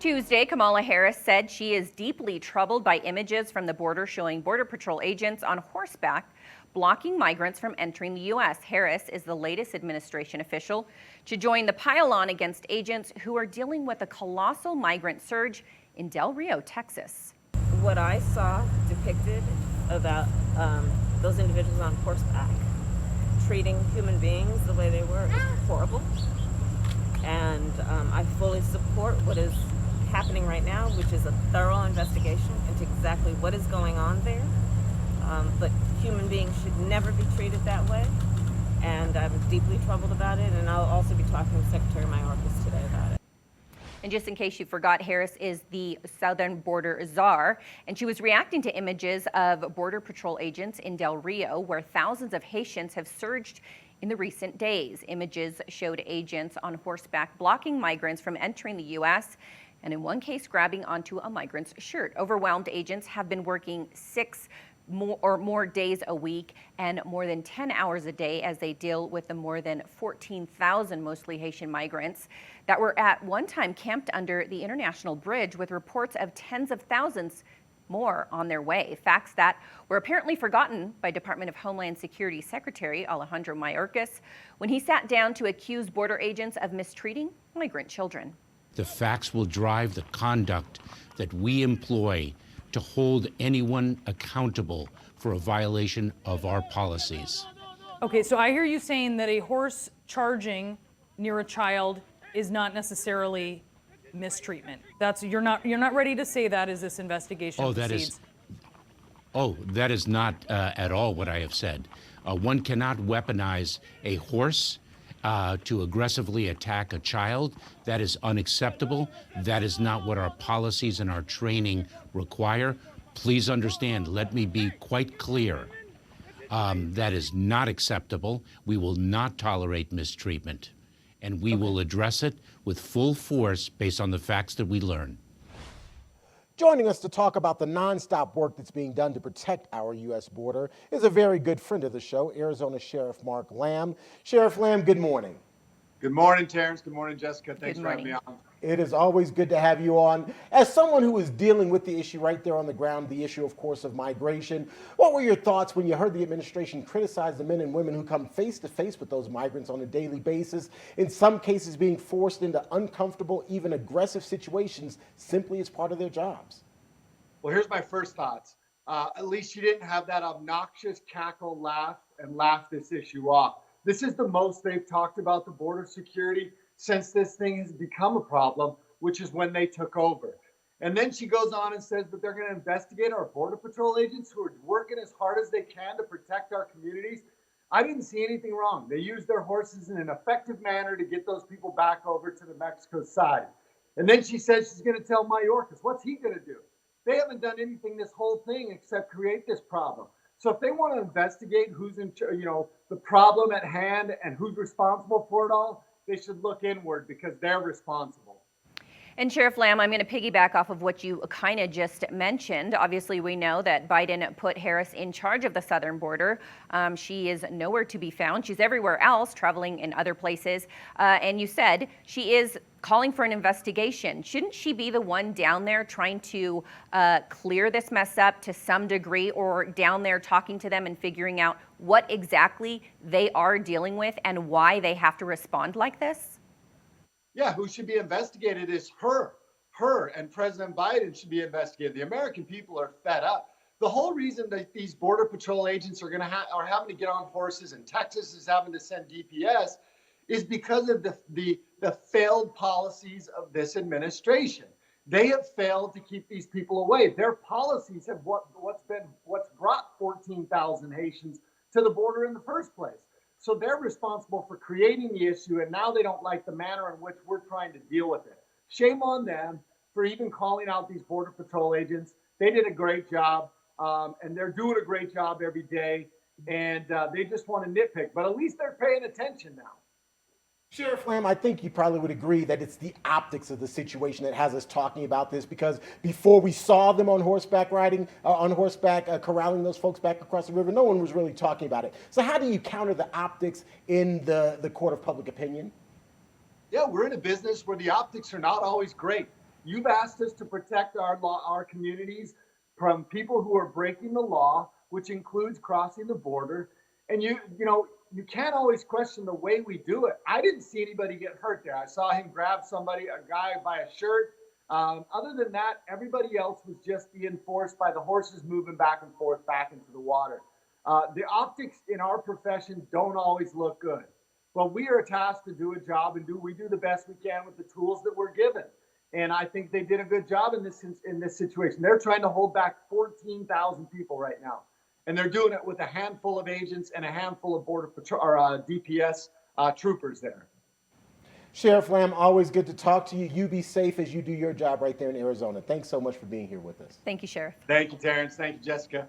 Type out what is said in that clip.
Tuesday, Kamala Harris said she is deeply troubled by images from the border showing Border Patrol agents on horseback blocking migrants from entering the U.S. Harris is the latest administration official to join the pile-on against agents who are dealing with a colossal migrant surge in Del Rio, Texas. What I saw depicted about those individuals on horseback treating human beings the way they were is horrible. And I fully support what is happening right now, which is a thorough investigation into exactly what is going on there. But human beings should never be treated that way. And I'm deeply troubled about it. And I'll also be talking with Secretary Mayorkas today about it. And just in case you forgot, Harris is the southern border czar, and she was reacting to images of Border Patrol agents in Del Rio, where thousands of Haitians have surged in the recent days. Images showed agents on horseback blocking migrants from entering the U.S., and in one case, grabbing onto a migrant's shirt. Overwhelmed agents have been working 6 or more days a week and more than 10 hours a day as they deal with the more than 14,000 mostly Haitian migrants that were at one time camped under the International Bridge, with reports of tens of thousands more on their way. Facts that were apparently forgotten by Department of Homeland Security Secretary Alejandro Mayorkas when he sat down to accuse border agents of mistreating migrant children. The facts will drive the conduct that we employ to hold anyone accountable for a violation of our policies. Okay, so I hear you saying that a horse charging near a child is not necessarily mistreatment. You're not ready to say that as this investigation proceeds. That is not at all what I have said. One cannot weaponize a horse to aggressively attack a child. That is unacceptable. That is not what our policies and our training require. Please understand, let me be quite clear. That is not acceptable. We will not tolerate mistreatment, and we will address it with full force based on the facts that we learn. Joining us to talk about the nonstop work that's being done to protect our U.S. border is a very good friend of the show, Arizona Sheriff Mark Lamb. Sheriff Lamb, good morning. Good morning, Terrence. Good morning, Jessica. Thanks for having me on. It is always good to have you on. As someone who is dealing with the issue right there on the ground, the issue, of course, of migration, what were your thoughts when you heard the administration criticize the men and women who come face to face with those migrants on a daily basis, in some cases being forced into uncomfortable, even aggressive situations simply as part of their jobs? Well, here's my first thoughts. At least you didn't have that obnoxious cackle laugh and laugh this issue off. This is the most they've talked about the border security since this thing has become a problem, which is when they took over. And then she goes on and says that they're going to investigate our Border Patrol agents who are working as hard as they can to protect our communities. I didn't see anything wrong. They used their horses in an effective manner to get those people back over to the Mexico side. And then she says she's going to tell Mayorkas. What's he going to do? They haven't done anything this whole thing except create this problem. So if they want to investigate who's in, the problem at hand and who's responsible for it all, they should look inward because they're responsible. And Sheriff Lamb, I'm going to piggyback off of what you kind of just mentioned. Obviously, we know that Biden put Harris in charge of the southern border. She is nowhere to be found. She's everywhere else, traveling in other places. And you said she is calling for an investigation. Shouldn't she be the one down there trying to clear this mess up to some degree, or down there talking to them and figuring out what exactly they are dealing with and why they have to respond like this? Yeah, who should be investigated is her. Her and President Biden should be investigated. The American people are fed up. The whole reason that these Border Patrol agents are having to get on horses and Texas is having to send DPS is because of the failed policies of this administration. They have failed to keep these people away. Their policies have what's brought 14,000 Haitians to the border in the first place. So they're responsible for creating the issue, and now they don't like the manner in which we're trying to deal with it. Shame on them for even calling out these Border Patrol agents. They did a great job, and they're doing a great job every day, and they just want to nitpick. But at least they're paying attention now. Sheriff Lamb, I think you probably would agree that it's the optics of the situation that has us talking about this, because before we saw them on horseback corralling those folks back across the river, no one was really talking about it. So how do you counter the optics in the court of public opinion? Yeah, we're in a business where the optics are not always great. You've asked us to protect our communities from people who are breaking the law, which includes crossing the border. And you can't always question the way we do it. I didn't see anybody get hurt there. I saw him grab a guy by a shirt. Other than that, everybody else was just being forced by the horses moving back and forth back into the water. The optics in our profession don't always look good, but we are tasked to do a job, and we do the best we can with the tools that we're given. And I think they did a good job in this situation. They're trying to hold back 14,000 people right now, and they're doing it with a handful of agents and a handful of Border Patrol or DPS troopers there. Sheriff Lamb, always good to talk to you. You be safe as you do your job right there in Arizona. Thanks so much for being here with us. Thank you, Sheriff. Thank you, Terrence. Thank you, Jessica.